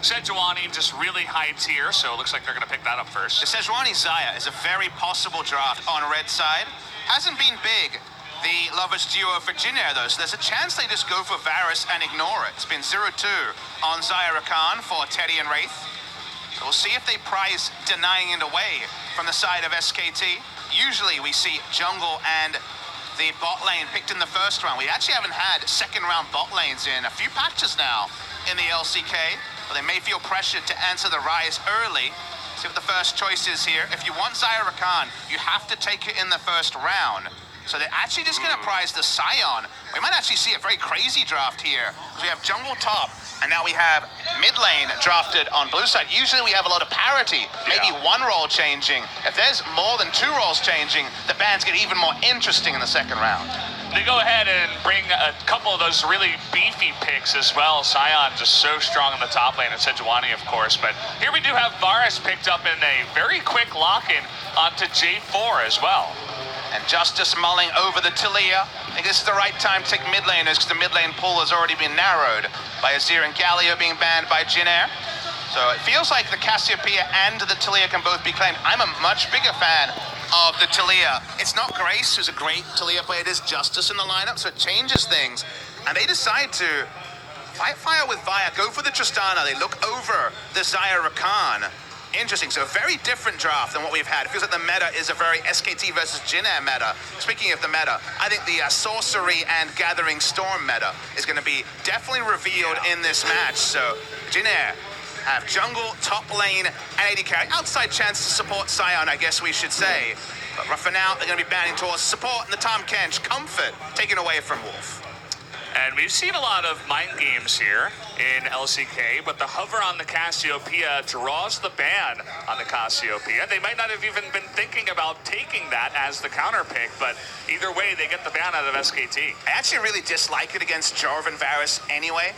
Sejuani just really hyped here, so it looks like they're going to pick that up first. The Sejuani Xayah is a very possible draft on red side. Hasn't been big, the lovers duo for Jinair though, so there's a chance they just go for Varus and ignore it. It's been 0-2 on Xayah Rakan for Teddy and Wraith. So we'll see if they prize denying it away from the side of SKT. Usually we see jungle and the bot lane picked in the first round. We actually haven't had second round bot lanes in a few patches now in the LCK. But they may feel pressured to answer the Rise early. See what the first choice is here. If you want Xayah Rakan, you have to take it in the first round. So they're actually just going to prize the Sion. We might actually see a very crazy draft here. So we have jungle top, and now we have mid lane drafted on blue side. Usually we have a lot of parity, maybe one role changing. If there's more than two roles changing, the bands get even more interesting in the second round. They go ahead and bring a couple of those really beefy picks as well. Sion just so strong in the top lane, and Sejuani, of course. But here we do have Varus picked up in a very quick lock-in onto J4 as well. And Justice mulling over the Taliyah. I think this is the right time to take mid laners because the mid lane pool has already been narrowed by Azir and Galio being banned by Jinair. So it feels like the Cassiopeia and the Taliyah can both be claimed. I'm a much bigger fan of the Taliyah. It's not Grace, who's a great Taliyah player. It is Justice in the lineup, so it changes things. And they decide to fight fire with Vaya, go for the Tristana. They look over the Xayah Rakan. Interesting, so a very different draft than what we've had. It feels like the meta is a very SKT versus Jinair meta. Speaking of the meta, I think the Sorcery and Gathering Storm meta is going to be definitely revealed in this match. So Jinair have jungle, top lane, and AD carry. Outside chance to support Sion, I guess we should say. But for now, they're going to be banning towards support and the Tahm Kench. Comfort taken away from Wolf. And we've seen a lot of mind games here in LCK, but the hover on the Cassiopeia draws the ban on the Cassiopeia. They might not have even been thinking about taking that as the counter pick, but either way, they get the ban out of SKT. I actually really dislike it against Jarvan Varus anyway.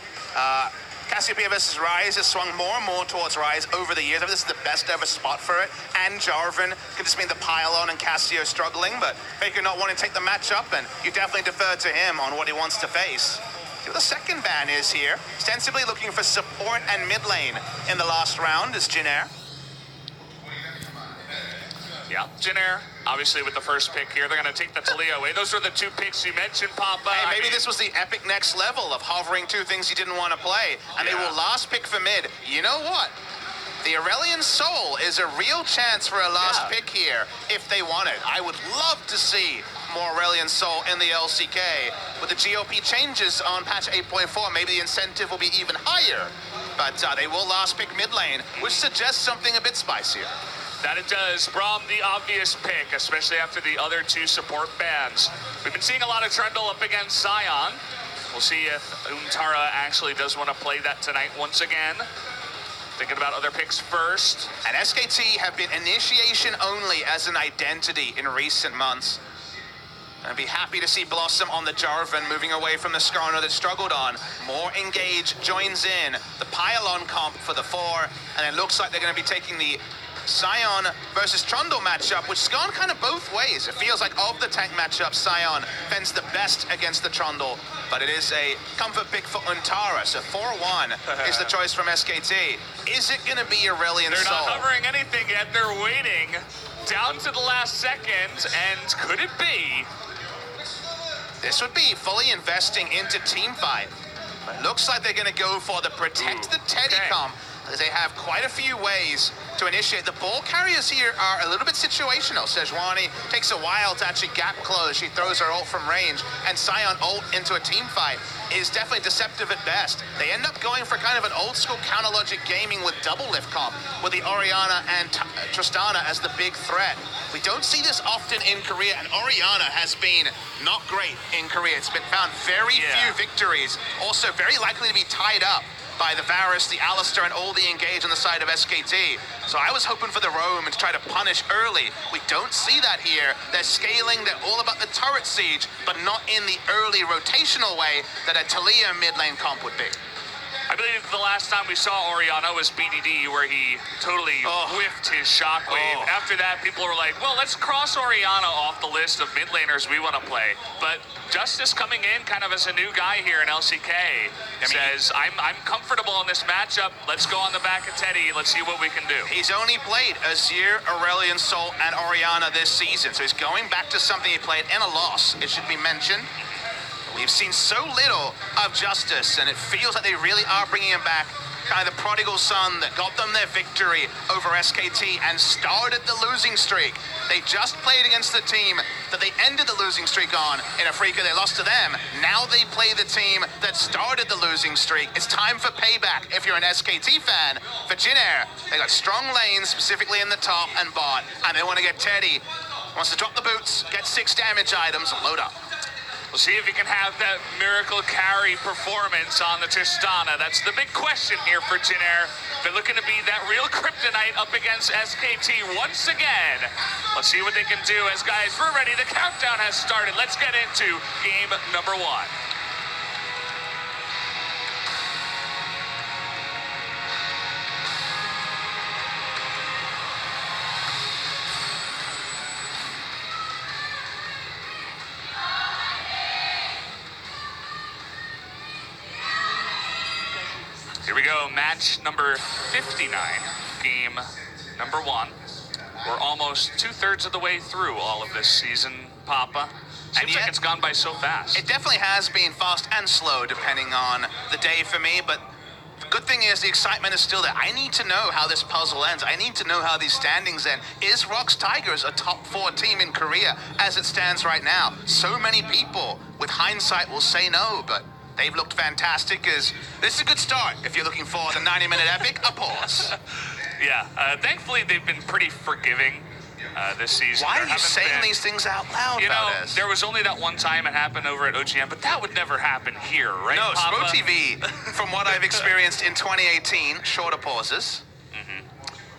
Cassiopeia versus Rise has swung more and more towards Rise over the years. I mean, this is the best ever spot for it. And Jarvan can just mean the pylon and Cassio struggling, but Faker not wanting to take the matchup, and you definitely defer to him on what he wants to face. See what the second ban is here. Ostensibly looking for support and mid lane in the last round is Jinair. Yeah, Jinair, obviously with the first pick here, they're going to take the Taliyah away. Those are the two picks you mentioned, Papa. Hey, maybe this was the epic next level of hovering two things you didn't want to play, and they will last pick for mid. You know what? The Aurelion Soul is a real chance for a last pick here if they want it. I would love to see more Aurelion Soul in the LCK. With the GOP changes on patch 8.4, maybe the incentive will be even higher. But they will last pick mid lane, which suggests something a bit spicier. That it does. Braum, the obvious pick, especially after the other two support bans. We've been seeing a lot of Trundle up against Sion. We'll see if Untara actually does want to play that tonight once again. Thinking about other picks first. And SKT have been initiation only as an identity in recent months. I'd be happy to see Blossom on the Jarvan, moving away from the Skarner that struggled on. More Engage joins in. The Pylon comp for the 4, and it looks like they're going to be taking the Sion versus Trundle matchup, which has gone kind of both ways. It feels like of the tank matchups, Sion fends the best against the Trundle, but it is a comfort pick for Untara. So 4-1 is the choice from SKT. Is it going to be Aurelion Soul? They're not hovering anything yet. They're waiting down to the last second, and could it be? This would be fully investing into teamfight. But it looks like they're going to go for the Protect the Teddy comp, as they have quite a few ways to initiate. The ball carriers here are a little bit situational. Sejuani takes a while to actually gap close. She throws her ult from range, and Sion ult into a team fight is definitely deceptive at best. They end up going for kind of an old school counter logic gaming with double lift comp, with the Orianna and Tristana as the big threat. We don't see this often in Korea, and Orianna has been not great in Korea. It's been found very few victories. Also very likely to be tied up by the Varus, the Alistar, and all the Engage on the side of SKT. So I was hoping for the Roam and to try to punish early. We don't see that here. They're scaling, they're all about the turret siege, but not in the early rotational way that a Taliyah mid lane comp would be. I believe the last time we saw Oriana was BDD, where he totally whiffed his shockwave. After that, people were like, well, let's cross Oriana off the list of mid laners we want to play. But Justice coming in kind of as a new guy here in LCK says, I'm comfortable in this matchup. Let's go on the back of Teddy. Let's see what we can do. He's only played Azir, Aurelion Sol, and Oriana this season, so he's going back to something he played in a loss, it should be mentioned. We've seen so little of Justice, and it feels like they really are bringing him back, kind of the prodigal son that got them their victory over SKT and started the losing streak. They just played against the team that they ended the losing streak on in Africa. They lost to them. Now they play the team that started the losing streak. It's time for payback if you're an SKT fan. For Jin-Air, they got strong lanes, specifically in the top and bot, and they want to get Teddy. Wants to drop the boots, get 6 damage items, load up. We'll see if he can have that miracle carry performance on the Tristana. That's the big question here for Jin-Air. They're looking to be that real kryptonite up against SKT once again. Let's see what they can do as, guys, we're ready. The countdown has started. Let's get into game number 1. Here we go, match number 59, game number 1. We're almost 2/3 of the way through all of this season, Papa. Seems like it's gone by so fast. It definitely has been fast and slow, depending on the day for me, but the good thing is the excitement is still there. I need to know how this puzzle ends. I need to know how these standings end. Is Rox Tigers a top 4 team in Korea as it stands right now? So many people, with hindsight, will say no, but they've looked fantastic. This is a good start. If you're looking for the 90-minute epic, a pause. Yeah, thankfully they've been pretty forgiving this season. Why are you saying these things out loud, You know, Valdez? there was only that one time it happened over at OGM, but that would never happen here, right, No, Papa? Spro TV, from what I've experienced in 2018, shorter pauses.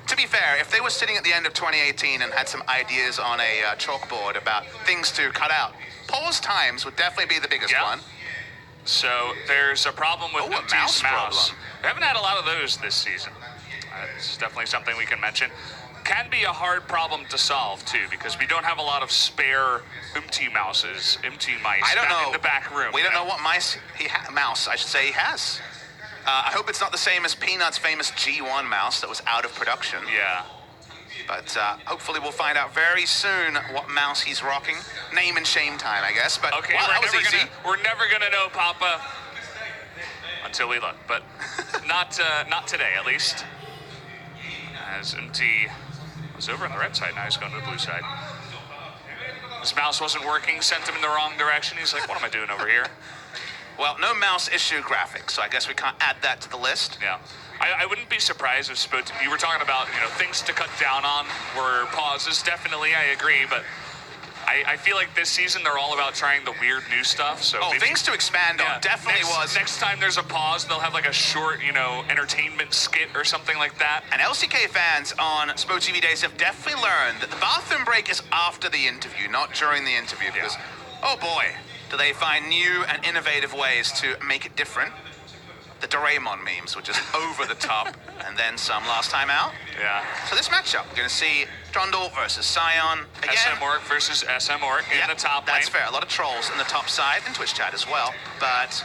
To be fair, if they were sitting at the end of 2018 and had some ideas on a chalkboard about things to cut out, pause times would definitely be the biggest one. So there's a problem with a mouse problem. We haven't had a lot of those this season. It's definitely something we can mention. Can be a hard problem to solve too, because we don't have a lot of spare mice in the back room. We don't know what mouse I should say he has. I hope it's not the same as Peanut's famous G1 mouse that was out of production. Yeah. But hopefully we'll find out very soon what mouse he's rocking. Name and shame time, I guess. But okay, wow, that was easy. We're never gonna know, Papa, until we look. But not today, at least. As MT was over on the red side, now he's going to the blue side. His mouse wasn't working, sent him in the wrong direction. He's like, what am I doing over here? Well, no mouse issue graphics, so I guess we can't add that to the list. Yeah. I wouldn't be surprised if you were talking about, things to cut down on were pauses. Definitely, I agree, but I feel like this season they're all about trying the weird new stuff. So maybe, things to expand on. Definitely next time there's a pause, they'll have like a short, entertainment skit or something like that. And LCK fans on Spro TV days have definitely learned that the bathroom break is after the interview, not during the interview. Because, oh boy, do they find new and innovative ways to make it different. The Doraemon memes were just over the top, and then some last time out. Yeah. So this matchup, we're going to see Trundle versus Sion. Again, SM Orc versus SM Orc in the top lane. That's fair. A lot of trolls in the top side, and Twitch chat as well. But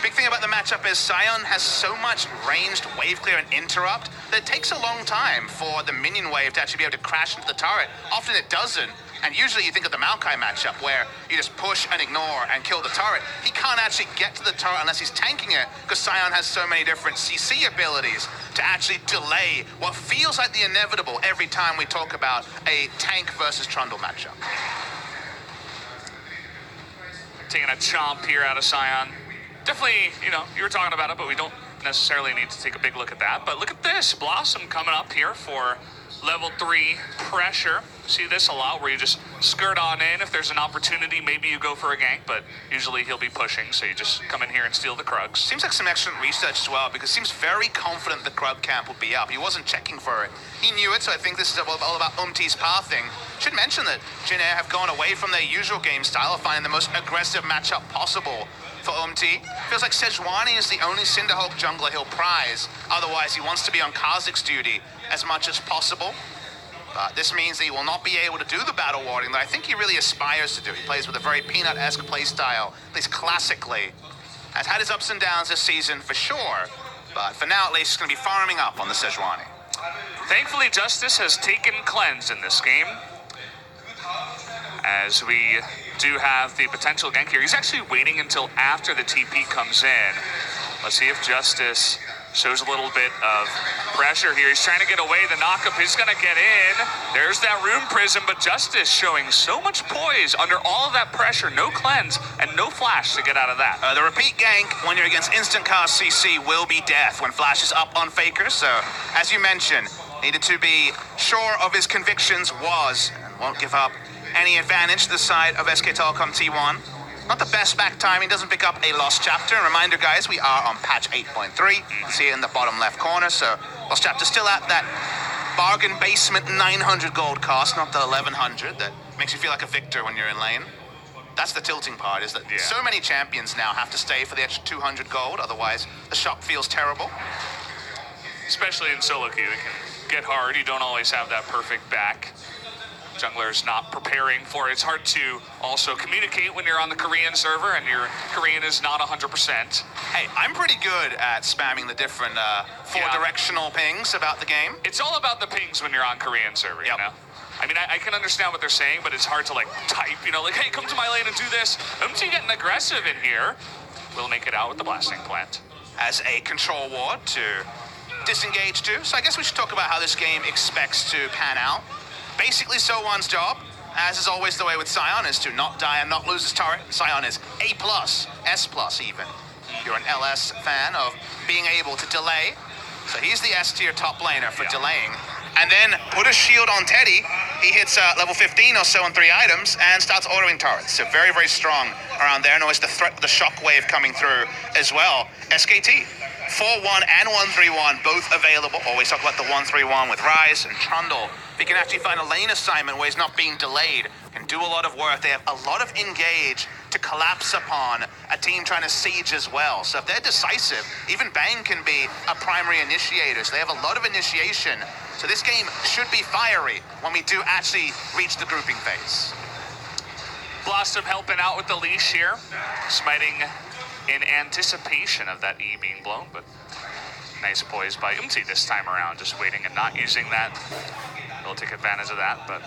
big thing about the matchup is Sion has so much ranged wave clear and interrupt that it takes a long time for the minion wave to actually be able to crash into the turret. Often it doesn't. And usually you think of the Maokai matchup where you just push and ignore and kill the turret. He can't actually get to the turret unless he's tanking it, because Sion has so many different CC abilities to actually delay what feels like the inevitable every time we talk about a tank versus Trundle matchup. Taking a chomp here out of Sion. Definitely, you were talking about it, but we don't necessarily need to take a big look at that. But look at this, Blossom coming up here for level 3 pressure. See this a lot, where you just skirt on in. If there's an opportunity, maybe you go for a gank, but usually he'll be pushing, so you just come in here and steal the Krugs. Seems like some excellent research as well, because seems very confident the Krug camp will be up. He wasn't checking for it. He knew it, so I think this is all about Umti's pathing. Should mention that Jin-Air have gone away from their usual game style of finding the most aggressive matchup possible for Feels like Sejuani is the only Cinderhulk jungler he'll prize. Otherwise, he wants to be on Kha'Zix's duty as much as possible. But this means that he will not be able to do the battle warding that I think he really aspires to do. He plays with a very Peanut-esque playstyle, at least classically. Has had his ups and downs this season for sure, but for now at least he's going to be farming up on the Sejuani. Thankfully, Justice has taken cleanse in this game, as we do have the potential gank here. He's actually waiting until after the TP comes in. Let's see if Justice shows a little bit of pressure here. He's trying to get away. The knockup is going to get in. There's that Rune Prism, but Justice showing so much poise under all of that pressure. No cleanse and no flash to get out of that. The repeat gank when you're against instant cast CC will be death when Flash is up on Faker. So, as you mentioned, needed to be sure of his convictions, and won't give up any advantage to the side of SK Telecom T1. Not the best back timing, doesn't pick up a lost chapter. And reminder, guys, we are on patch 8.3. You can see it in the bottom left corner. So lost chapter still at that bargain basement 900 gold cost, not the 1100. That makes you feel like a victor when you're in lane. That's the tilting part, is that so many champions now have to stay for the extra 200 gold. Otherwise, the shop feels terrible. Especially in solo queue, it can get hard. You don't always have that perfect back. Jungler's not preparing for it. It's hard to also communicate when you're on the Korean server and your Korean is not 100%. Hey, I'm pretty good at spamming the different four-directional pings about the game. It's all about the pings when you're on Korean server, you know? I mean, I can understand what they're saying, but it's hard to, like, type, you know, like, hey, come to my lane and do this. getting aggressive in here. We'll make it out with the blasting plant. As a control ward to disengage to. So I guess we should talk about how this game expects to pan out. Basically, So1's job, as is always the way with Sion, is to not die and not lose his turret. Sion is A+, S+ even. You're an LS fan of being able to delay. So he's the S tier top laner for delaying. And then put a shield on Teddy. He hits level 15 or so on 3 items and starts ordering turrets. So very, very strong around there. And always the threat, the shockwave coming through as well. SKT, 4-1 and 1-3-1, both available. Always talk about the 1-3-1 with Ryze and Trundle. They can actually find a lane assignment where he's not being delayed. Can do a lot of work. They have a lot of engage to collapse upon a team trying to siege as well. So if they're decisive, even Bang can be a primary initiator. So they have a lot of initiation. So this game should be fiery when we do actually reach the grouping phase. Blossom helping out with the leash here. Smiting in anticipation of that E being blown, but nice poise by this time around. Just waiting and not using that. We'll take advantage of that, but...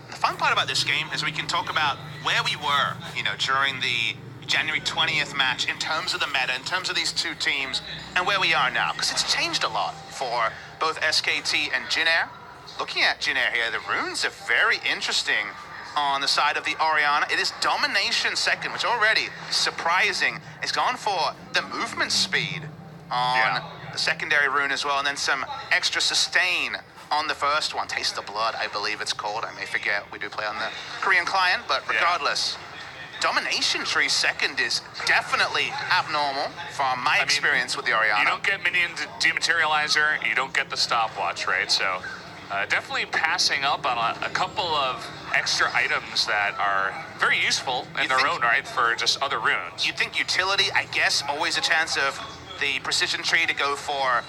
The fun part about this game is we can talk about where we were, you know, during the January 20th match in terms of the meta, in terms of these two teams, and where we are now, because it's changed a lot for both SKT and Jin Air. Looking at Jin Air here, the runes are very interesting on the side of the Orianna. It is domination second, which already surprising. It's gone for the movement speed on the secondary rune as well, and then some extra sustain on the first one. Taste the Blood, I believe it's called. I may forget. We do play on the Korean client, but regardless, domination tree second is definitely abnormal from my experience with the Orianna. You don't get minion dematerializer, you don't get the stopwatch, right? So definitely passing up on a couple of extra items that are very useful in their own right for just other runes. You'd think utility, I guess, always a chance of the precision tree to go for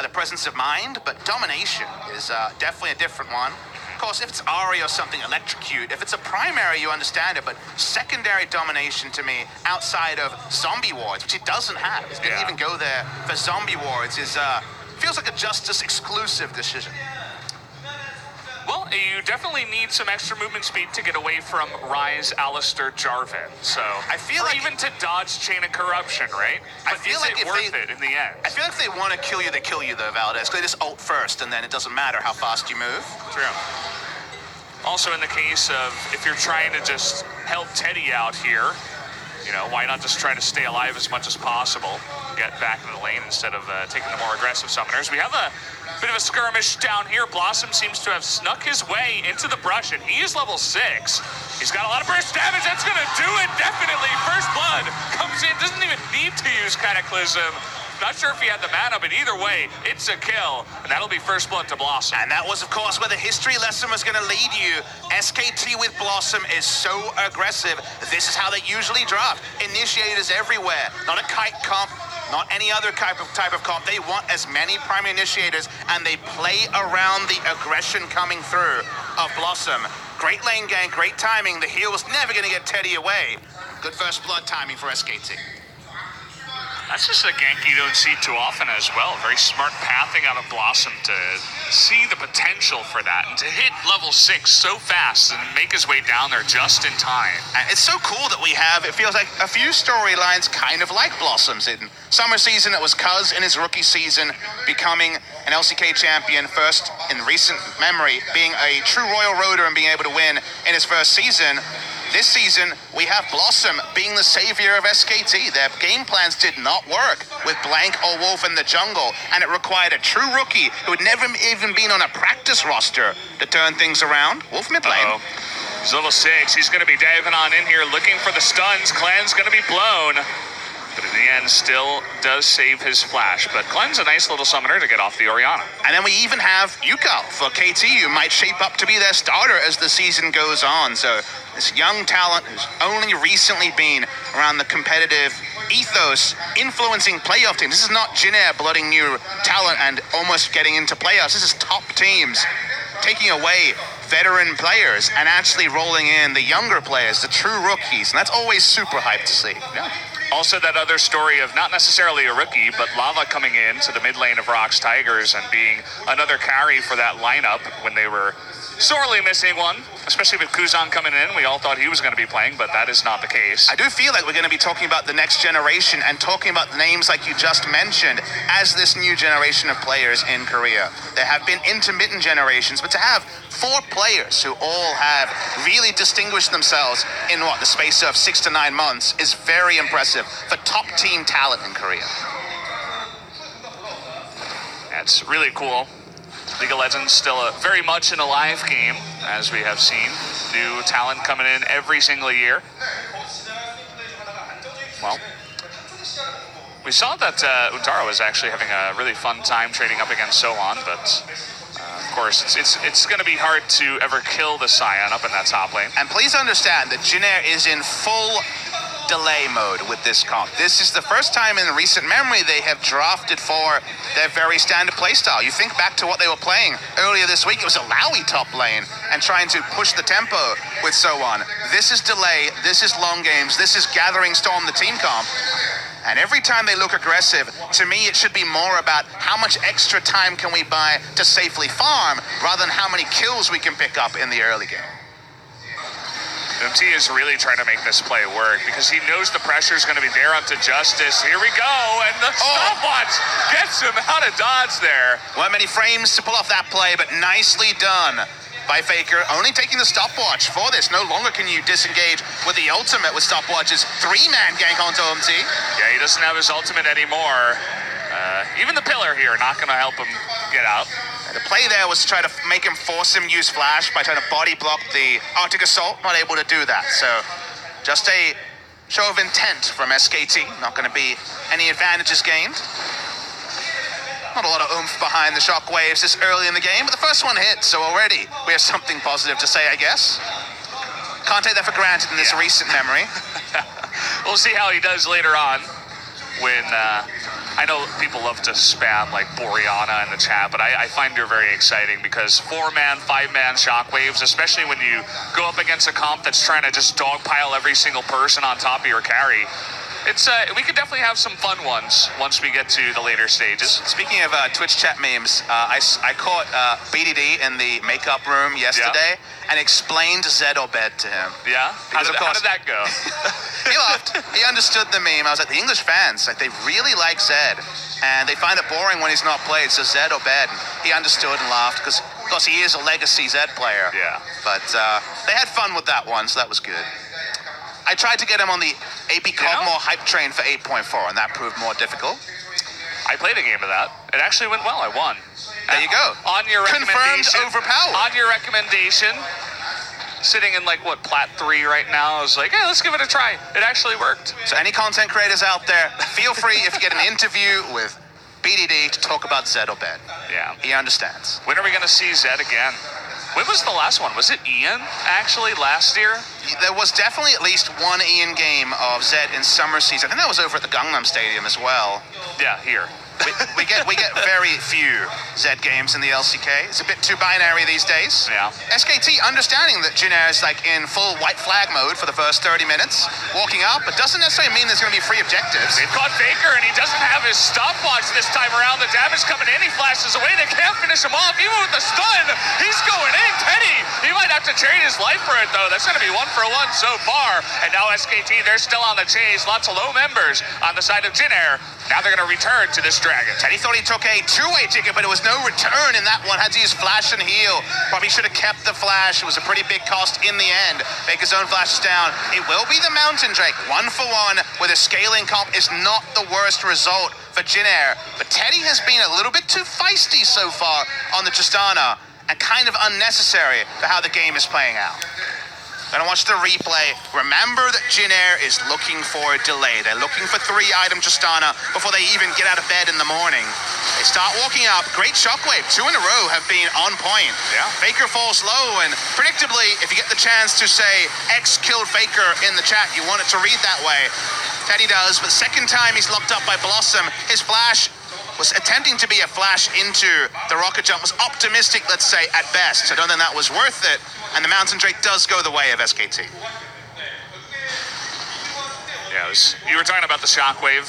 the presence of mind, but domination is definitely a different one. Of course, if it's Ari or something, electrocute. If it's a primary, you understand it, but secondary domination to me, outside of zombie wards, which he doesn't have, he didn't even go there for zombie wards, is feels like a Justice exclusive decision. Well, you definitely need some extra movement speed to get away from Ryze, Alistar, Jarvan. So I feel like even to dodge Chain of Corruption, right? But I feel like it worth it in the end? I feel like if they want to kill you, they kill you though, Valdez. They just ult first, and then it doesn't matter how fast you move. True. Also, in the case of if you're trying to just help Teddy out here, you know, why not just try to stay alive as much as possible? Get back into the lane instead of taking the more aggressive summoners. We have a bit of a skirmish down here. Blossom seems to have snuck his way into the brush, and he is level 6. He's got a lot of burst damage. That's going to do it, definitely. First blood comes in. Doesn't even need to use Cataclysm. Not sure if he had the mana, but either way, it's a kill. And that'll be first blood to Blossom. And that was, of course, where the history lesson was going to lead you. SKT with Blossom is so aggressive. This is how they usually draft. Initiators everywhere. Not a kite comp, not any other type of comp. They want as many primary initiators, and they play around the aggression coming through of Blossom. Great lane gang, great timing. The heal was never going to get Teddy away. Good first blood timing for SKT. That's just a gank you don't see too often as well. Very smart pathing out of Blossom to see the potential for that and to hit level 6 so fast and make his way down there just in time. And it's so cool that we have, it feels like a few storylines kind of like Blossom's. In summer season, it was Cuz in his rookie season becoming an LCK champion, first in recent memory, being a true Royal Roader and being able to win in his first season. This season, we have Blossom being the savior of SKT. Their game plans did not work with Blank or Wolf in the jungle, and it required a true rookie who had never even been on a practice roster to turn things around. Wolf mid lane. He's level 6. He's going to be diving on in here looking for the stuns. Clan's going to be blown. But in the end, still does save his flash. But Clan's a nice little summoner to get off the Orianna. And then we even have Yukal for KT, who might shape up to be their starter as the season goes on. So this young talent who's only recently been around the competitive ethos, influencing playoff teams. This is not Jinair blooding new talent and almost getting into playoffs. This is top teams taking away veteran players and actually rolling in the younger players, the true rookies. And that's always super hype to see. Yeah. Also, that other story of not necessarily a rookie, but Lava coming in to the mid lane of Rocks Tigers and being another carry for that lineup when they were sorely missing one, especially with Kuzan coming in. We all thought he was going to be playing, but that is not the case. I do feel like we're going to be talking about the next generation and talking about the names like you just mentioned as this new generation of players in Korea. There have been intermittent generations, but to have 4 players who all have really distinguished themselves in the space of 6 to 9 months is very impressive for top team talent in Korea. That's really cool. League of Legends still very much an alive game, as we have seen. New talent coming in every single year. Well, we saw that Untaro was actually having a really fun time trading up against Sohan, but of course, it's going to be hard to ever kill the Scion up in that top lane. And please understand that Jinair is in full delay mode with this comp. This is the first time in recent memory they have drafted for their very standard playstyle. You think back to what they were playing earlier this week, it was a Lowy top lane and trying to push the tempo with Sohan. This is delay, this is long games, this is Gathering Storm, the team comp. And every time they look aggressive, to me it should be more about how much extra time can we buy to safely farm rather than how many kills we can pick up in the early game. MT is really trying to make this play work because he knows the pressure is going to be there onto Justice. Here we go, and the stopwatch gets him out of dodge there. Weren't many frames to pull off that play, but nicely done by Faker. Only taking the stopwatch for this. No longer can you disengage with the ultimate with stopwatches. 3-man gank onto MT. Yeah, he doesn't have his ultimate anymore. Even the pillar here not going to help him get out. The play there was to try to force him use flash by trying to body block the Arctic Assault. Not able to do that. So just a show of intent from SKT. Not going to be any advantages gained. Not a lot of oomph behind the shockwaves this early in the game, but the first one hit, so already we have something positive to say, I guess. Can't take that for granted in this recent memory. We'll see how he does later on when I know people love to spam like Boreana in the chat, but I find her very exciting because 4-man, 5-man shockwaves, especially when you go up against a comp that's trying to just dogpile every single person on top of your carry. It's we could definitely have some fun ones once we get to the later stages. Speaking of Twitch chat memes, I caught BDD in the makeup room yesterday and explained Zed Obed to him. Yeah? How did that go? He laughed. He understood the meme. I was like, the English fans, like, they really like Zed, and they find it boring when he's not played, so Zed Obed. He understood and laughed because he is a legacy Zed player. Yeah. But they had fun with that one, so that was good. I tried to get him on the AP Cogmore hype train for 8.4, and that proved more difficult. I played a game of that. It actually went well. I won. There you go. On your recommendation. Confirmed overpowered. On your recommendation, sitting in like, what, Plat 3 right now. I was like, hey, let's give it a try. It actually worked. So any content creators out there, feel free if you get an interview with BDD to talk about Zed or Ben. Yeah. He understands. When are we going to see Zed again? When was the last one? Was it Ian, actually, last year? There was definitely at least one Ian game of Zed in summer season. I think that was over at the Gangnam Stadium as well. Yeah, here. We get very few Zed games in the LCK. It's a bit too binary these days. Yeah. SKT understanding that Jin Air is like in full white flag mode for the first 30 minutes, walking up, but doesn't necessarily mean there's going to be free objectives. They've caught Faker, and he doesn't have his stopwatch this time around. The damage coming in, he flashes away. They can't finish him off, even with the stun. He's going in. Teddy, he might have to trade his life for it, though. That's going to be 1-for-1 so far. And now SKT, they're still on the chase. Lots of low members on the side of Jin Air. Now they're going to return to this dragon. Teddy thought he took a two-way ticket, but it was no return in that one. Had to use flash and heal. Probably should have kept the flash. It was a pretty big cost in the end. Faker's own flash is down. It will be the Mountain Drake. 1-for-1 with a scaling comp is not the worst result for Jin Air. But Teddy has been a little bit too feisty so far on the Tristana and kind of unnecessary for how the game is playing out. Gonna watch the replay. Remember that Jin Air is looking for a delay. They're looking for 3-item Tristana before they even get out of bed in the morning. They start walking up. Great shockwave. 2 in a row have been on point. Yeah. Faker falls low, and predictably, if you get the chance to say X killed Faker in the chat, you want it to read that way. Teddy does, but second time he's locked up by Blossom. His flash was attempting to be a flash into the rocket jump, was optimistic, let's say, at best. I don't think that was worth it, and the Mountain Drake does go the way of SKT. Yeah, you were talking about the shockwave.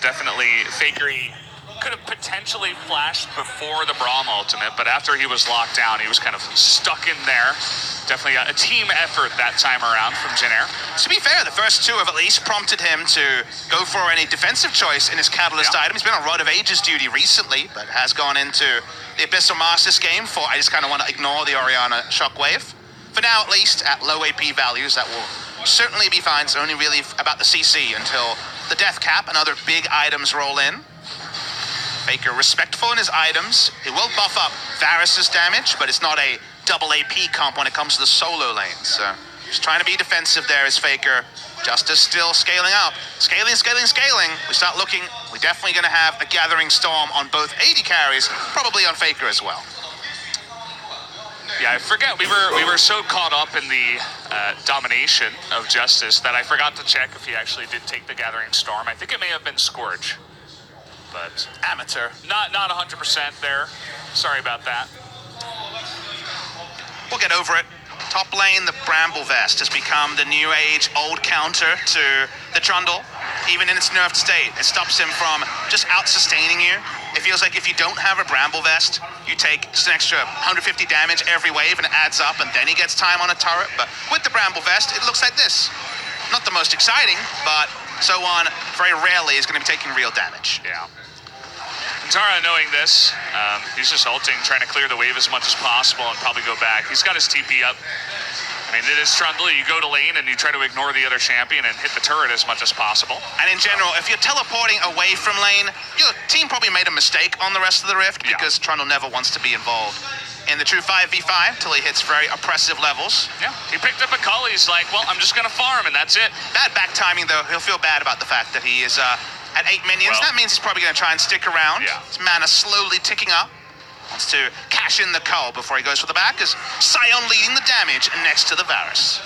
Definitely, Faker, he could have potentially flashed before the Braum ultimate, but after he was locked down, he was kind of stuck in there. Definitely a team effort that time around from Jin Air. To be fair, the first 2 have at least prompted him to go for any defensive choice in his Catalyst item. He's been on Rod of Ages duty recently, but has gone into the Abyssal Masters game for, I just kind of want to ignore the Orianna Shockwave. For now, at least, at low AP values, that will certainly be fine. It's only really about the CC until the Death Cap and other big items roll in. Faker respectful in his items. He will buff up Varus's damage, but it's not a double AP comp when it comes to the solo lane. So just trying to be defensive there is Faker. Justice still scaling up. Scaling. We start looking, we're definitely going to have a Gathering Storm on both AD carries, probably on Faker as well. Yeah, I forget. We were so caught up in the domination of Justice that I forgot to check if he actually did take the Gathering Storm. I think it may have been Scorch. But Amateur. Not 100% there. Sorry about that. We'll get over it. Top lane, the Bramble Vest has become the new age old counter to the Trundle. Even in its nerfed state, it stops him from just out-sustaining you. It feels like if you don't have a Bramble Vest, you take just an extra 150 damage every wave and it adds up, and then he gets time on a turret. But with the Bramble Vest, it looks like this. Not the most exciting, but so on, very rarely is going to be taking real damage. Yeah. Tara, knowing this, he's just ulting, trying to clear the wave as much as possible and probably go back. He's got his TP up. I mean, it is Trundle. You go to lane and you try to ignore the other champion and hit the turret as much as possible. And in general, if you're teleporting away from lane, your team probably made a mistake on the rest of the Rift because Trundle never wants to be involved in the true 5v5 till he hits very oppressive levels. Yeah, he picked up a call. He's like, well, I'm just going to farm, and that's it. Bad back timing, though. He'll feel bad about the fact that he is at 8 minions. That means he's probably going to try and stick around. Yeah. His mana slowly ticking up. Wants to cash in the call before he goes for the back, as Sion leading the damage next to the Varus.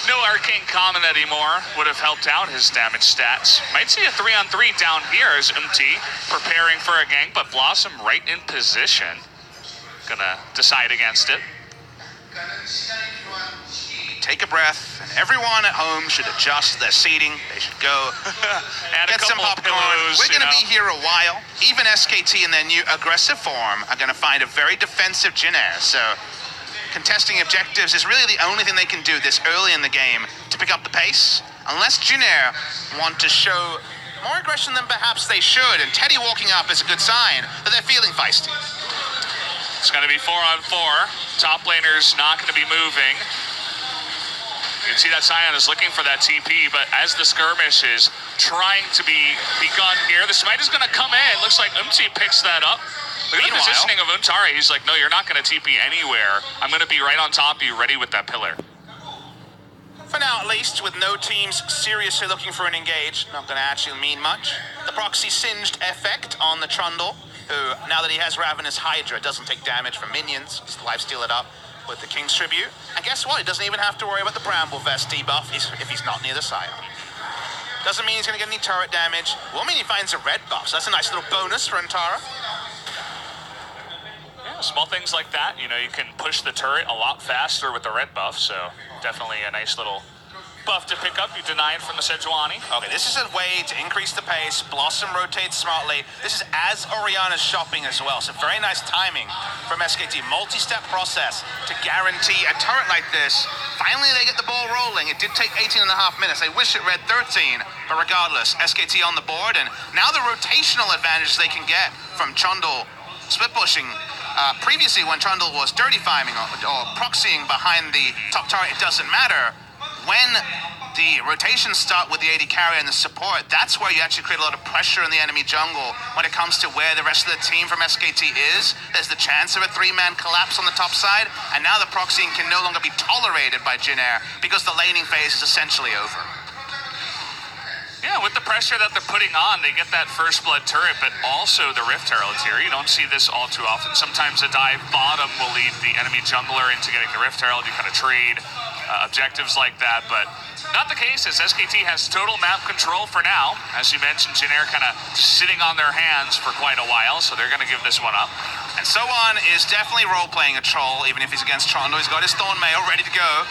No Arcane Common anymore would have helped out his damage stats. Might see a 3-on-3 down here as preparing for a gank, but Blossom right in position. Gonna decide against it. Take a breath, and everyone at home should adjust their seating. They should go get some popcorn. We're going to be here a while. Even SKT in their new aggressive form are going to find a very defensive Jin Air. So contesting objectives is really the only thing they can do this early in the game to pick up the pace. Unless Jin Air want to show more aggression than perhaps they should. And Teddy walking up is a good sign that they're feeling feisty. It's going to be 4-on-4. Top laner's not going to be moving. You can see that Sion is looking for that TP, but as the skirmish is trying to be begun here, the smite is going to come in. Looks like picks that up. Look at the positioning of Untara. He's like, no, you're not going to TP anywhere. I'm going to be right on top of you, ready with that pillar. For now, at least, with no teams seriously looking for an engage, not going to actually mean much. The proxy singed effect on the Trundle, who, now that he has Ravenous Hydra, doesn't take damage from minions, just lifesteal it up with the King's Tribute. And guess what? He doesn't even have to worry about the Bramble Vest debuff if he's not near the Scion. Doesn't mean he's going to get any turret damage. Will mean he finds a red buff, so that's a nice little bonus for Untara. Yeah, small things like that. You know, you can push the turret a lot faster with the red buff, so definitely a nice little buff to pick up. You deny it from the Sejuani. Okay, this is a way to increase the pace. Blossom rotates smartly. This is as Orianna's shopping as well, so very nice timing from SKT. Multi-step process to guarantee a turret like this. Finally, they get the ball rolling. It did take 18.5 minutes. I wish it read 13, but regardless, SKT on the board, and now the rotational advantage they can get from Trundle split pushing. Previously, when Trundle was dirty farming or proxying behind the top turret, it doesn't matter. When the rotations start with the AD carry and the support, that's where you actually create a lot of pressure in the enemy jungle when it comes to where the rest of the team from SKT is. There's the chance of a 3-man collapse on the top side, and now the proxying can no longer be tolerated by Jin Air because the laning phase is essentially over. Yeah, with the pressure that they're putting on, they get that first blood turret, but also the Rift Heralds here. You don't see this all too often. Sometimes a dive bottom will lead the enemy jungler into getting the Rift Herald. You kind of trade objectives like that, but not the case as SKT has total map control for now. As you mentioned, Jin Air kind of sitting on their hands for quite a while, so they're going to give this one up. And SoOn is definitely role-playing a troll, even if he's against Trundle. He's got his Thorn Mail ready to go.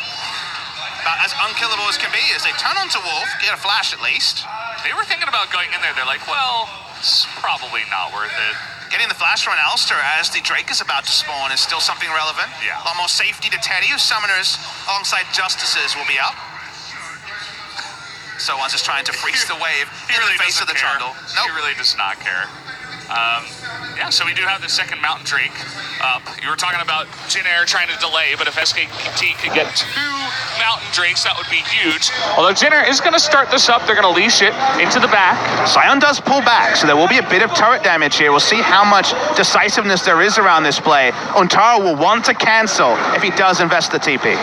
About as unkillable as can be as they turn onto Wolf, get a flash at least. They were thinking about going in there. They're like, well, it's probably not worth it. Getting the flash from an Alistair as the Drake is about to spawn is still something relevant. Yeah. A lot more safety to Teddy, whose summoners alongside Justices will be up. SoOn's just trying to freeze the wave in the face of the Trundle. Nope. He really does not care. Yeah, so we do have the second Mountain Drake up. You were talking about Jin Air trying to delay, but if SKT could get 2 Mountain Drakes, that would be huge. Although Jin Air is going to start this up, they're going to leash it into the back. Scion does pull back, so there will be a bit of turret damage here. We'll see how much decisiveness there is around this play. Untara will want to cancel if he does invest the TP.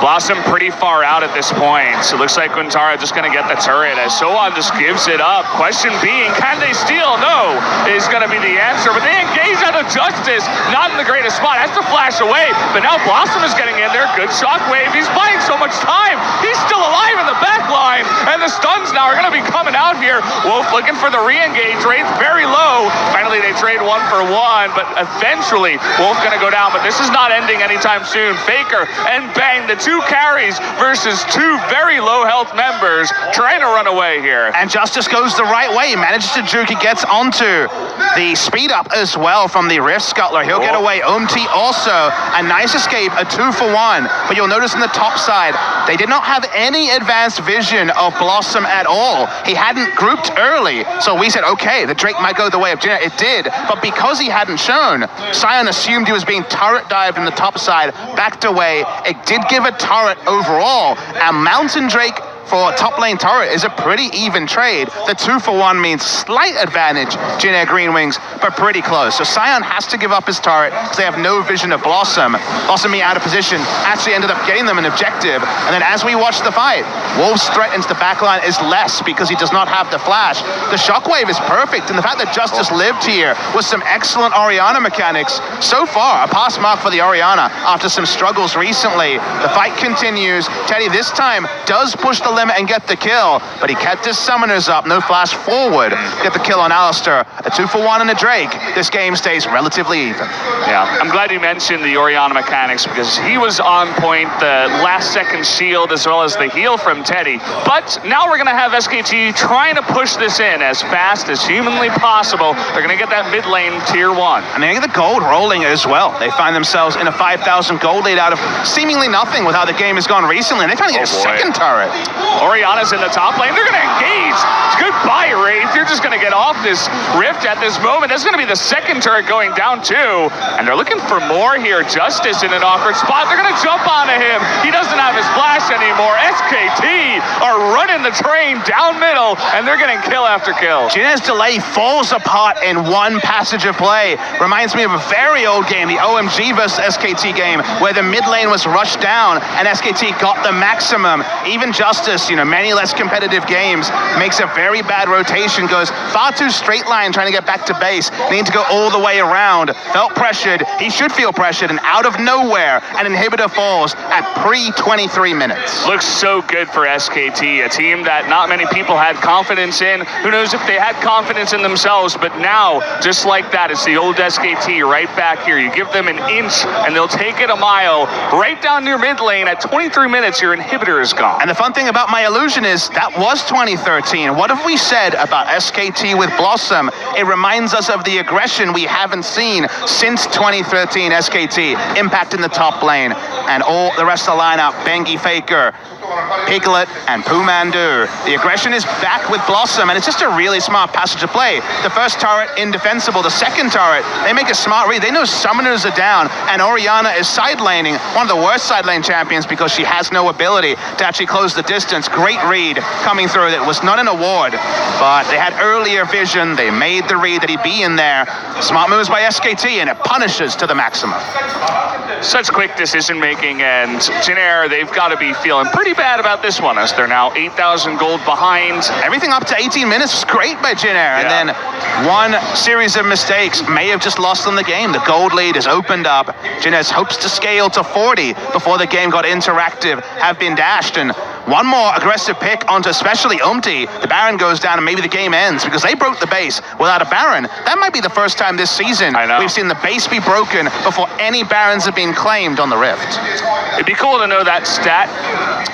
Blossom pretty far out at this point, so it looks like Untara just going to get the turret as SoOn just gives it up. Question being, can they steal? No, is going to be the answer, but they engage out of Justice, not in the greatest spot. Has to flash away, but now Blossom is getting in there. Good shockwave. He's buying so much time. He's still alive in the back line, and the stuns now are going to be coming out here. Wolf looking for the re-engage. Rate's very low. Finally, they trade 1 for 1, but eventually Wolf going to go down, but this is not ending anytime soon. Faker and Bang, the 2 carries versus 2 very low health members trying to run away here. And Justice goes the right way. He manages to juke. He gets onto the speed up as well from the Rift Scuttler. He'll get away. Umti also a nice escape, a 2 for 1. But you'll notice on the top side, they did not have any advanced vision of Blossom at all. He hadn't grouped early, so we said, okay, the Drake might go the way of Jin Air. It did, but because he hadn't shown, Scion assumed he was being turret dived in the top side, backed away. It did give a turret overall, and Mountain Drake for top lane turret is a pretty even trade. The 2 for 1 means slight advantage, Jin Air Green Wings, but pretty close. So Scion has to give up his turret because they have no vision of Blossom. Blossom being out of position actually ended up getting them an objective. And then as we watch the fight, Wolf's threat into the backline is less because he does not have the flash. The shockwave is perfect, and the fact that Justice lived here with some excellent Orianna mechanics. So far, a pass mark for the Orianna after some struggles recently. The fight continues. Teddy this time does push the limit and get the kill, but he kept his summoners up. No flash forward. Get the kill on Alistair. A 2 for 1 and a Drake. This game stays relatively even. Yeah, I'm glad you mentioned the Orianna mechanics because he was on point, the last second shield as well as the heal from Teddy. But now we're going to have SKT trying to push this in as fast as humanly possible. They're going to get that mid lane tier 1. And they get the gold rolling as well. They find themselves in a 5,000 gold lead out of seemingly nothing with how the game has gone recently. And they're trying to get a second turret. Oriana's in the top lane. They're going to engage. Goodbye, Wraith. You're just going to get off this rift at this moment. That's going to be the second turret going down too. And they're looking for more here. Justice in an awkward spot. They're going to jump onto him. He doesn't have his flash anymore. SKT are running the train down middle, and they're getting kill after kill. Jinner's delay falls apart in one passage of play. Reminds me of a very old game, the OMG versus SKT game, where the mid lane was rushed down and SKT got the maximum. Even Justice, many less competitive games, makes a very bad rotation, goes far too straight line trying to get back to base, need to go all the way around. Felt pressured, he should feel pressured, and out of nowhere, an inhibitor falls at pre-23 minutes. Looks so good for SKT, a team that not many people had confidence in. Who knows if they had confidence in themselves, but now, just like that, it's the old SKT right back here. You give them an inch, and they'll take it a mile. Right down near mid lane, at 23 minutes, your inhibitor is gone. And the fun thing about my illusion is, that was 2013. What have we said about SKT with Blossom? It reminds us of the aggression we haven't seen since 2013 SKT, impact in the top lane, and all the rest of the lineup, Bengi, Faker, Piglet, and Pumandu. The aggression is back with Blossom, and it's just a really smart passage of play. The first turret, indefensible. The second turret, they make a smart read. They know summoners are down, and Oriana is side laning, one of the worst side lane champions because she has no ability to actually close the distance. Great read coming through. It was not an award, but they had earlier vision. They made the read that he'd be in there. Smart moves by SKT, and it punishes to the maximum. Such quick decision making, and Jinner, they've got to be feeling pretty bad about this one, as they're now 8,000 gold behind. Everything up to 18 minutes was great by Jinner, and then one series of mistakes may have just lost them the game. The gold lead is opened up. Jinner's hopes to scale to 40 before the game got interactive have been dashed, and one more aggressive pick onto especially Umti. The Baron goes down and maybe the game ends because they broke the base without a Baron. That might be the first time this season we've seen the base be broken before any Barons have been claimed on the Rift. It'd be cool to know that stat.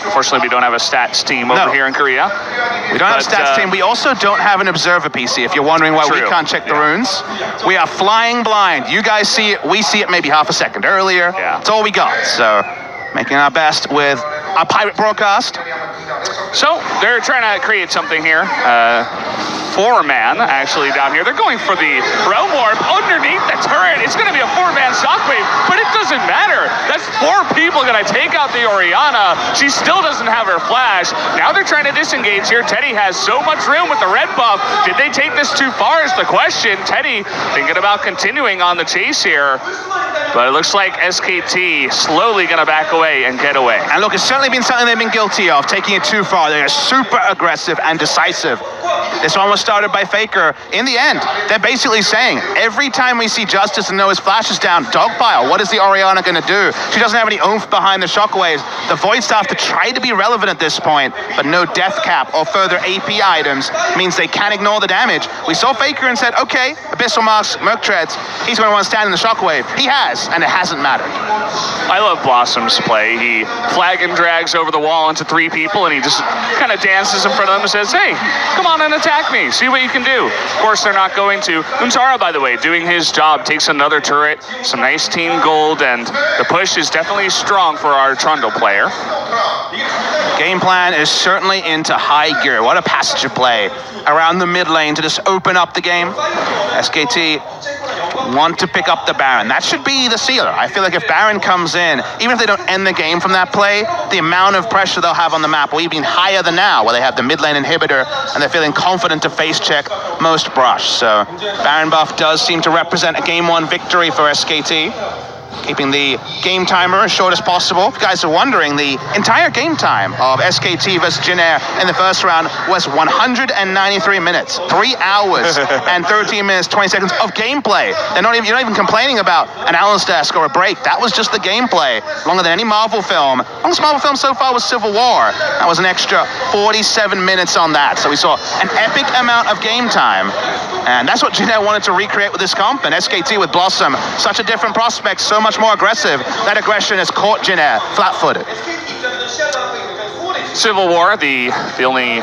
Unfortunately, we don't have a stats team over here in Korea. We don't have a stats team. We also don't have an observer PC, if you're wondering why we can't check the runes. We are flying blind. You guys see it, we see it maybe half a second earlier. That's all we got. So, making our best with our pirate broadcast. So, they're trying to create something here. Four-man, actually, down here. They're going for the Realm Warp underneath the turret. It's going to be a four-man shockwave, but it doesn't matter. That's four people going to take out the Oriana. She still doesn't have her flash. Now they're trying to disengage here. Teddy has so much room with the red buff. Did they take this too far is the question. Teddy thinking about continuing on the chase here. But it looks like SKT slowly going to back away and get away. And look, it's certainly been something they've been guilty of, taking it too far. They're super aggressive and decisive. This one was started by Faker. In the end, they're basically saying, every time we see Justice and know his flash is down, dogpile, what is the Oriana going to do? She doesn't have any oomph behind the shockwaves. The Void Staff to try to be relevant at this point, but no death cap or further AP items means they can't ignore the damage. We saw Faker and said, okay, Abyssal Marks, Merc Treads, he's going to want to stand in the shockwave. He has, and it hasn't mattered. I love Blossom's play. He flag and drags over the wall into three people, and he just kind of dances in front of them and says, hey, come on and attack me. See what you can do. Of course, they're not going to. Untara, by the way, doing his job, takes another turret, some nice team gold, and the push is definitely strong for our Trundle player. Game plan is certainly into high gear. What a passage of play around the mid lane to just open up the game. SKT want to pick up the Baron. That should be the sealer. I feel like if Baron comes in, even if they don't end the game from that play, the amount of pressure they'll have on the map will even be higher than now, where they have the mid lane inhibitor and they're feeling confident to face check most brush. So Baron buff does seem to represent a game one victory for SKT. Keeping the game timer as short as possible. If you guys are wondering, the entire game time of SKT versus Jinner in the first round was 193 minutes. 3 hours and 13 minutes, 20 seconds of gameplay. You're not even complaining about an Allen's desk or a break. That was just the gameplay. Longer than any Marvel film. Longest Marvel film so far was Civil War. That was an extra 47 minutes on that. So we saw an epic amount of game time. And that's what Jinner wanted to recreate with this comp. And SKT with Blossom, such a different prospect, so much more aggressive. That aggression has caught Jinner flat-footed. Civil War, the only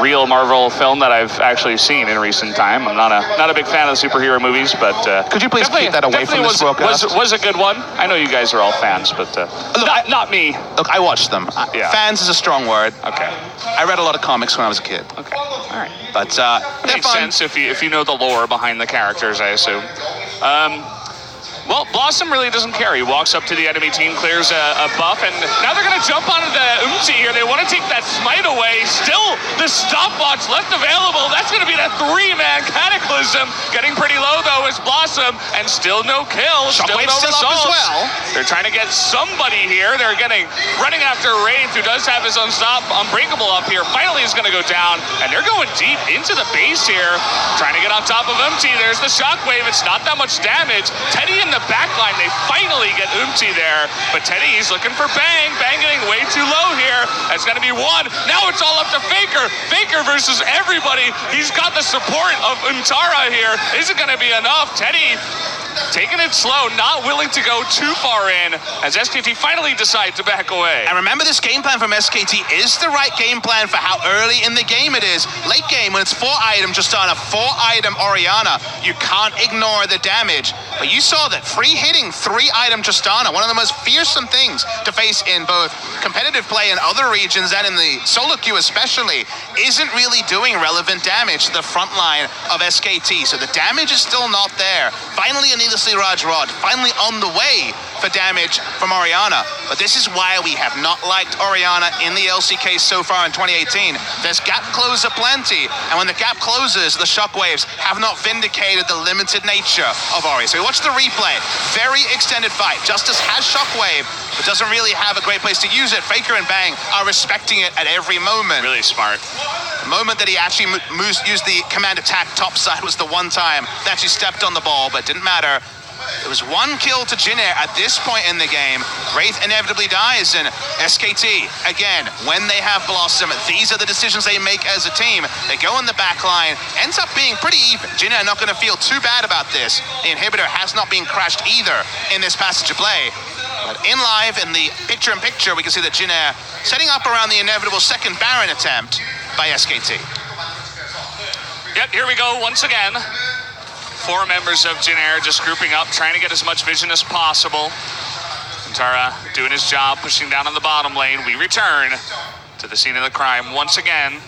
real Marvel film that I've actually seen in recent time. I'm not a big fan of the superhero movies, but could you please keep that away from this broadcast? Was a good one. I know you guys are all fans, but look, not me. Look, I watched them. Yeah. Fans is a strong word. Okay. I read a lot of comics when I was a kid. Okay. All right. But makes sense if you know the lore behind the characters, I assume. Well, Blossom really doesn't care. He walks up to the enemy team, clears a buff, and now they're going to jump onto the Umti here. They want to take that smite away. Still, the stopwatch left available. That's going to be that 3-man Cataclysm. Getting pretty low, though, is Blossom, and still no kill. Still no results. As well. They're trying to get somebody here. They're running after Wraith, who does have his Unbreakable up here. Finally, he's going to go down, and they're going deep into the base here, trying to get on top of Umti. There's the Shockwave. It's not that much damage. Teddy in the backline, they finally get Umti there, but Teddy, he's looking for Bang. Bang getting way too low here. That's going to be one. Now it's all up to Faker. Faker versus everybody. He's got the support of Untara here. Is it going to be enough? Teddy taking it slow, not willing to go too far in, as SKT finally decide to back away. And remember, this game plan from SKT is the right game plan for how early in the game it is. Late game, when it's 4-item Justana, 4-item Orianna, you can't ignore the damage. But you saw that free-hitting 3-item Justana, one of the most fearsome things to face in both competitive play in other regions and in the solo queue especially, isn't really doing relevant damage to the front line of SKT. So the damage is still not there. Finally, a needlessly large rod, finally on the way for damage from Orianna. But this is why we have not liked Orianna in the LCK so far in 2018. There's gap closer plenty, and when the gap closes, the shockwaves have not vindicated the limited nature of Ori. So we watch the replay. Very extended fight. Justice has shockwave, but doesn't really have a great place to use it. Faker and Bang are respecting it at every moment. Really smart. The moment that he actually used the command attack topside was the one time that he stepped on the ball, but didn't matter. It was one kill to Jin Air at this point in the game. Wraith inevitably dies, and SKT, again, when they have Blossom, these are the decisions they make as a team. They go in the back line, ends up being pretty even. Jin Air not going to feel too bad about this. The inhibitor has not been crashed either in this passage of play. But in live, in the picture-in-picture, we can see that Jin Air setting up around the inevitable second Baron attempt by SKT. Yep, here we go once again. 4 members of Jin Air just grouping up, trying to get as much vision as possible. Tara doing his job, pushing down on the bottom lane. We return to the scene of the crime once again.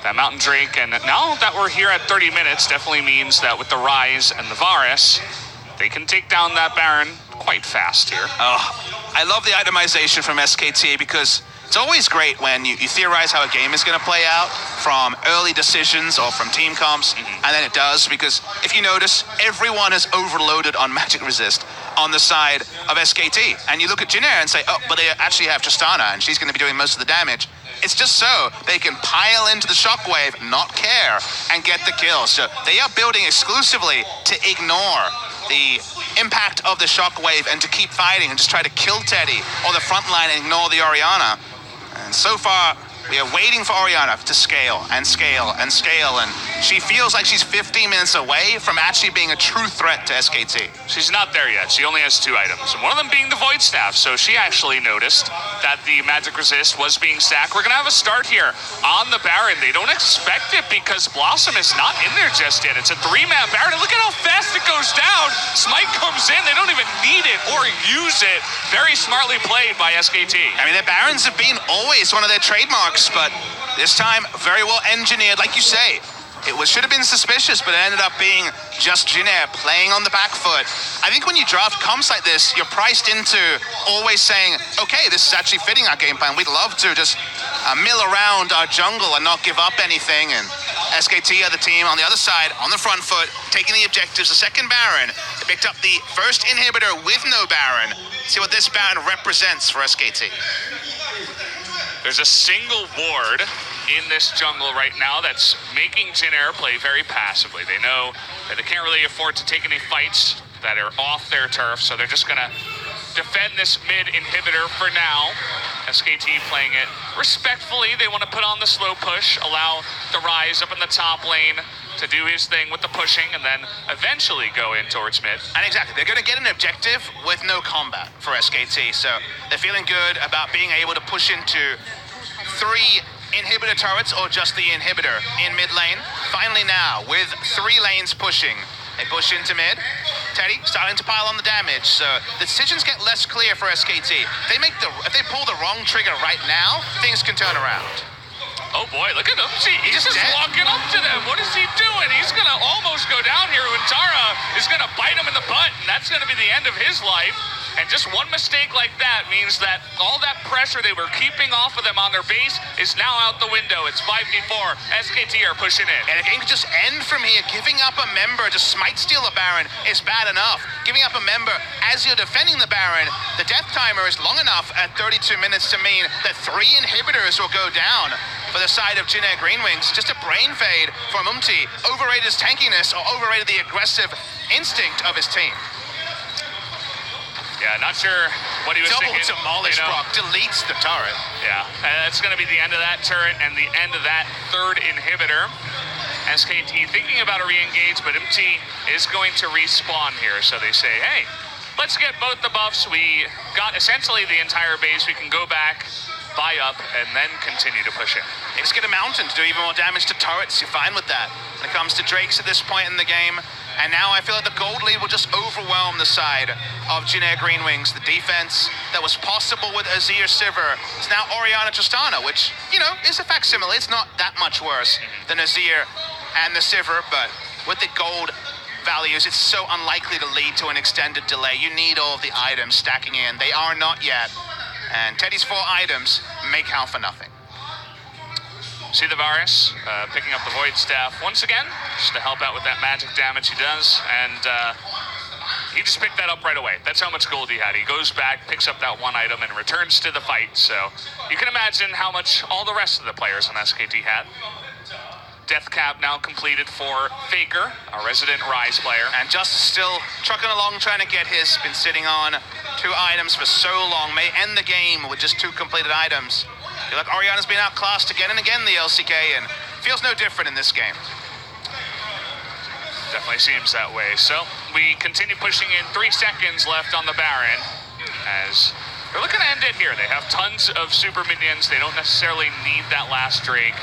That Mountain Drake, and now that we're here at 30 minutes, definitely means that with the Rise and the Varus, they can take down that Baron quite fast here. Oh, I love the itemization from SKT because it's always great when you theorize how a game is going to play out from early decisions or from team comps, and then it does, because if you notice, everyone is overloaded on Magic Resist on the side of SKT. And you look at Jin Air and say, oh, but they actually have Tristana, and she's going to be doing most of the damage. It's just so they can pile into the shockwave, not care, and get the kill. So they are building exclusively to ignore the impact of the shockwave and to keep fighting and just try to kill Teddy on the front line and ignore the Orianna. And so far, we are waiting for Orianna to scale and scale and scale, and she feels like she's 15 minutes away from actually being a true threat to SKT. She's not there yet. She only has 2 items, and one of them being the Void Staff, so she actually noticed that the Magic Resist was being stacked. We're going to have a start here on the Baron. They don't expect it because Blossom is not in there just yet. It's a 3-man Baron, and look at how fast it goes down. Smite comes in. They don't even need it or use it. Very smartly played by SKT. I mean, their Barons have been always one of their trademarks, but this time, very well engineered, like you say. It should have been suspicious, but it ended up being just Jin Air playing on the back foot. I think when you draft comps like this, you're priced into always saying, okay, this is actually fitting our game plan. We'd love to just mill around our jungle and not give up anything. And SKT are the team on the other side, on the front foot, taking the objectives. The second Baron, they picked up the first inhibitor with no Baron. See what this Baron represents for SKT. There's a single ward in this jungle right now that's making Jin Air play very passively. They know that they can't really afford to take any fights that are off their turf, so they're just gonna defend this mid inhibitor for now. SKT playing it respectfully. They want to put on the slow push, allow the Rise up in the top lane to do his thing with the pushing, and then eventually go in towards mid. And exactly, they're going to get an objective with no combat for SKT, so they're feeling good about being able to push into 3 inhibitor turrets or just the inhibitor in mid lane. Finally now, with 3 lanes pushing, they push into mid. Teddy starting to pile on the damage, so the decisions get less clear for SKT. If they pull the wrong trigger right now, things can turn around. Oh boy, look at him. See, he's just dead. walking up to them. What is he doing? He's gonna almost go down here. Untara is gonna bite him in the butt, and that's gonna be the end of his life. And just one mistake like that means that all that pressure they were keeping off of them on their base is now out the window. It's 5v4. SKT are pushing in. And the game could just end from here. Giving up a member to smite steal a Baron is bad enough. Giving up a member as you're defending the Baron, the death timer is long enough at 32 minutes to mean that 3 inhibitors will go down for the side of Jin Air Green Wings. Just a brain fade from Umti. Overrated his tankiness or overrated the aggressive instinct of his team. Yeah, not sure what he was thinking. Double demolish Brock, deletes the turret. Yeah, that's going to be the end of that turret and the end of that 3rd inhibitor. SKT thinking about a re-engage, but MT is going to respawn here. So they say, hey, let's get both the buffs. We got essentially the entire base. We can go back, buy up, and then continue to push in. They just get a mountain to do even more damage to turrets. You're fine with that. When it comes to Drakes at this point in the game, and now I feel like the gold lead will just overwhelm the side of Jin Air Green Wings. The defense that was possible with Azir Sivir is now Orianna Tristana, which, you know, is a facsimile. It's not that much worse than Azir and the Sivir, but with the gold values, it's so unlikely to lead to an extended delay. You need all of the items stacking in. They are not yet. And Teddy's 4 items make count for nothing. See the Varus picking up the Void Staff once again, just to help out with that magic damage he does, and he just picked that up right away. That's how much gold he had. He goes back, picks up that 1 item, and returns to the fight, so you can imagine how much all the rest of the players on SKT had. Death cap now completed for Faker, a resident Rise player. And Justice still trucking along, trying to get his. Been sitting on 2 items for so long. May end the game with just 2 completed items. I feel like Orianna's been outclassed again and again in the LCK, and feels no different in this game. Definitely seems that way. So we continue pushing in. 3 seconds left on the Baron, as they're looking to end it here. They have tons of super minions. They don't necessarily need that last Drake.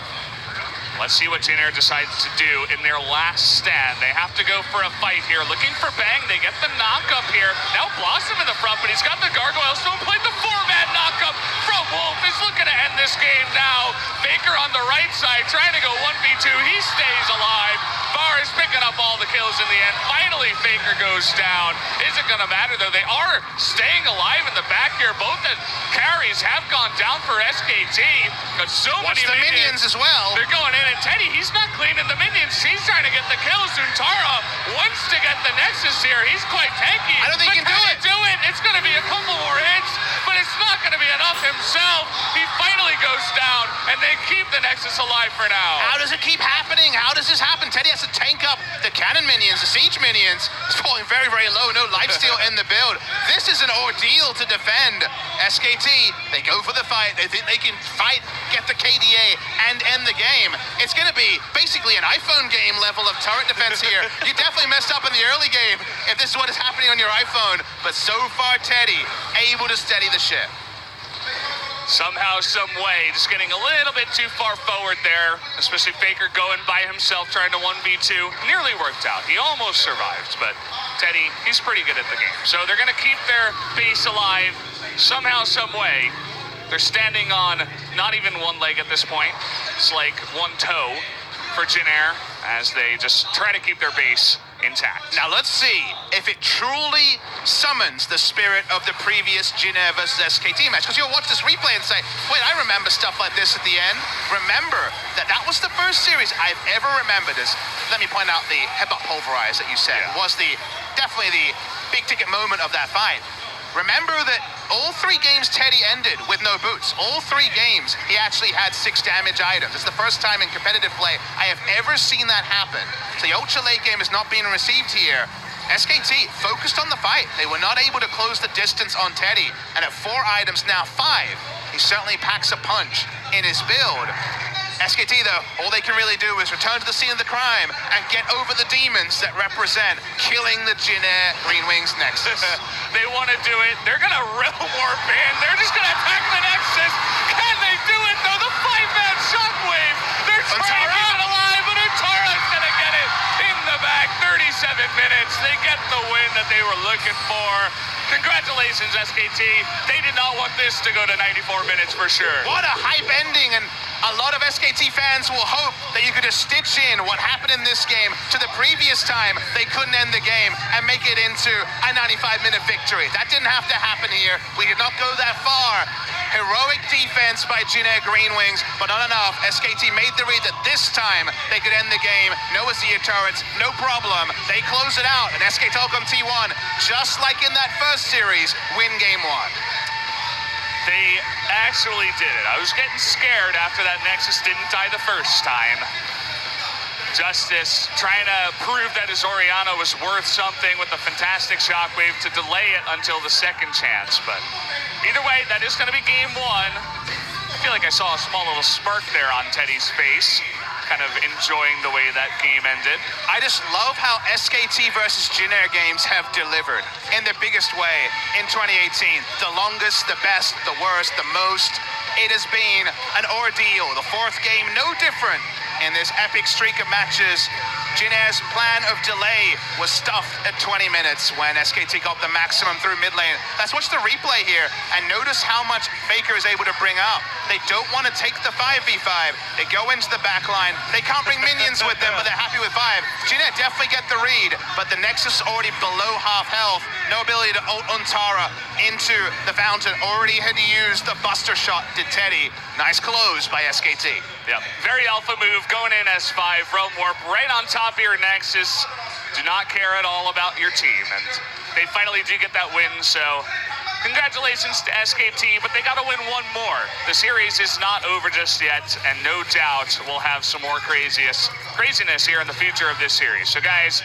Let's see what Jin Air decides to do in their last stand. They have to go for a fight here. Looking for Bang. They get the knock-up here. Now Blossom in the front, but he's got the Gargoyle Stone. Played the 4-man knock-up from Wolf. Is looking to end this game now. Faker on the right side, trying to go 1v2. He stays alive. Varus picking up all the kills in the end. Finally, Faker goes down. Isn't going to matter, though. They are staying alive in the back here. Both the carries have gone down for SKT. Got so many minions as well. They're going in. And Teddy, he's not cleaning the minions. He's trying to get the kills. Untara wants to get the Nexus here. He's quite tanky. I don't think he can do it. It's going to be a couple more hits, but it's not going to be enough himself. He finally goes down, and they keep the Nexus alive for now. How does it keep happening? How does this happen? Teddy has to tank up the cannon minions, the siege minions. It's falling very, very low. No lifesteal in the build. This is an ordeal to defend. SKT, they go for the fight. They think they can fight, get the KDA, and end the game. It's going to be basically an iPhone game level of turret defense here. You definitely messed up in the early game if this is what is happening on your iPhone. But so far, Teddy able to steady the ship. Somehow, some way, just getting a little bit too far forward there, especially Faker going by himself, trying to 1v2. Nearly worked out. He almost survived, but Teddy, he's pretty good at the game. So they're going to keep their base alive somehow, some way. They're standing on not even 1 leg at this point. It's like 1 toe for Jin Air as they just try to keep their base intact. Now let's see if it truly summons the spirit of the previous Jin Air versus SKT match. Because you'll watch this replay and say, wait, I remember stuff like this at the end. Remember that was the first series I've ever remembered as, let me point out the headbutt pulverize that you said was definitely the big ticket moment of that fight. Remember that all 3 games Teddy ended with no boots. All 3 games he actually had 6 damage items. It's the first time in competitive play I have ever seen that happen. So the ultra late game is not being received here. SKT focused on the fight. They were not able to close the distance on Teddy. And at 4 items, now 5, he certainly packs a punch in his build. SKT, though, all they can really do is return to the scene of the crime and get over the demons that represent killing the Jin Air Green Wings Nexus. They want to do it. They're going to realm warp in. They're just going to attack the Nexus. Can they do it, though? The 5-man shot get the win that they were looking for. Congratulations, SKT. They did not want this to go to 94 minutes for sure. What a hype ending, and a lot of SKT fans will hope that you could just stitch in what happened in this game to the previous time they couldn't end the game and make it into a 95-minute victory. That didn't have to happen here. We did not go that far. Heroic defense by JAG Green Wings, but not enough. SKT made the read that this time they could end the game. No Azir turrets, no problem. They close it out, and SK Telecom T1, just like in that first series, win game 1. They actually did it. I was getting scared after that Nexus didn't die the first time. Justice trying to prove that his Orianna was worth something with a fantastic shockwave to delay it until the second chance. But either way, that is going to be game 1. I feel like I saw a small little smirk there on Teddy's face, kind of enjoying the way that game ended. I just love how SKT versus JAG games have delivered in the biggest way in 2018. The longest, the best, the worst, the most. It has been an ordeal. The 4th game, no different. In this epic streak of matches, JAG's plan of delay was stuffed at 20 minutes when SKT got the maximum through mid lane. Let's watch the replay here and notice how much Faker is able to bring up. They don't want to take the 5v5. They go into the back line. They can't bring minions with them, but they're happy with 5. JAG definitely get the read, but the Nexus already below half health. No ability to ult Untara into the fountain. Already had used the buster shot, did Teddy. Nice close by SKT. Yeah, very alpha move, going in S5, Realm Warp right on top of your Nexus. Do not care at all about your team, and they finally do get that win, so congratulations to SKT, but they gotta win one more. The series is not over just yet, and no doubt we'll have some more craziness here in the future of this series. So guys,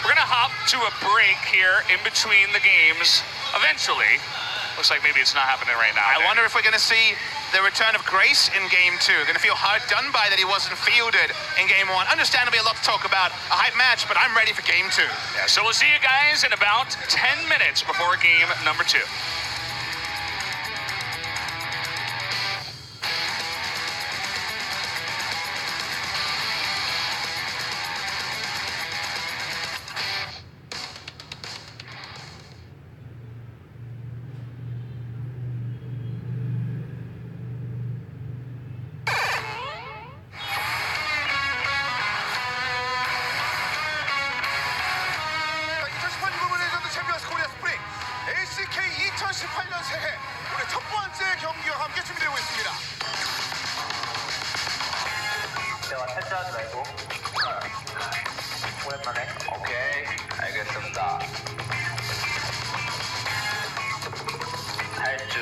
we're gonna hop to a break here in between the games eventually. Looks like maybe it's not happening right now. I wonder if we're gonna see the return of Grace in game 2. Gonna feel hard done by that he wasn't fielded in game 1. Understandably a lot to talk about, a hype match, but I'm ready for game 2. Yeah, so we'll see you guys in about 10 minutes before game number 2. LCK 2018년 새해 올해 첫 번째 경기와 함께 준비되고 있습니다. 대화 탈주하지 말고 오랜만에. 오케이, 알겠습니다. 탈주.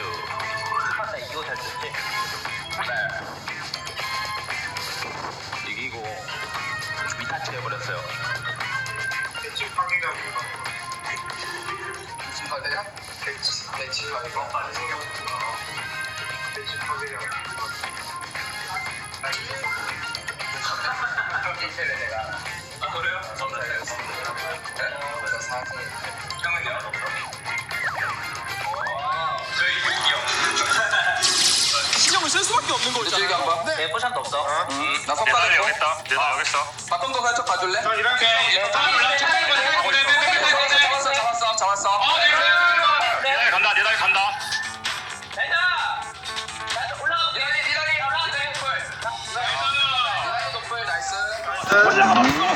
나 이기고 탈주지? 네. 이기고 미타치 해버렸어요. 대치 관계가 뭐가? 대치 관계가? 대치 관계가? 대치 관계가 인텔에 내가. 아 그래요? 감사합니다. 저 사진. 형은요? 저희 유기요. 신경을 쓸 수밖에 없는 거 있잖아. 한번. 네, 포션도 없어. 나 석가래 여기 있다. 얘들아 여기 있어. 바텀도 살짝 봐줄래? 이렇게. 잡았어. 내 간다. 내 다리 간다. 올라가. 나이스.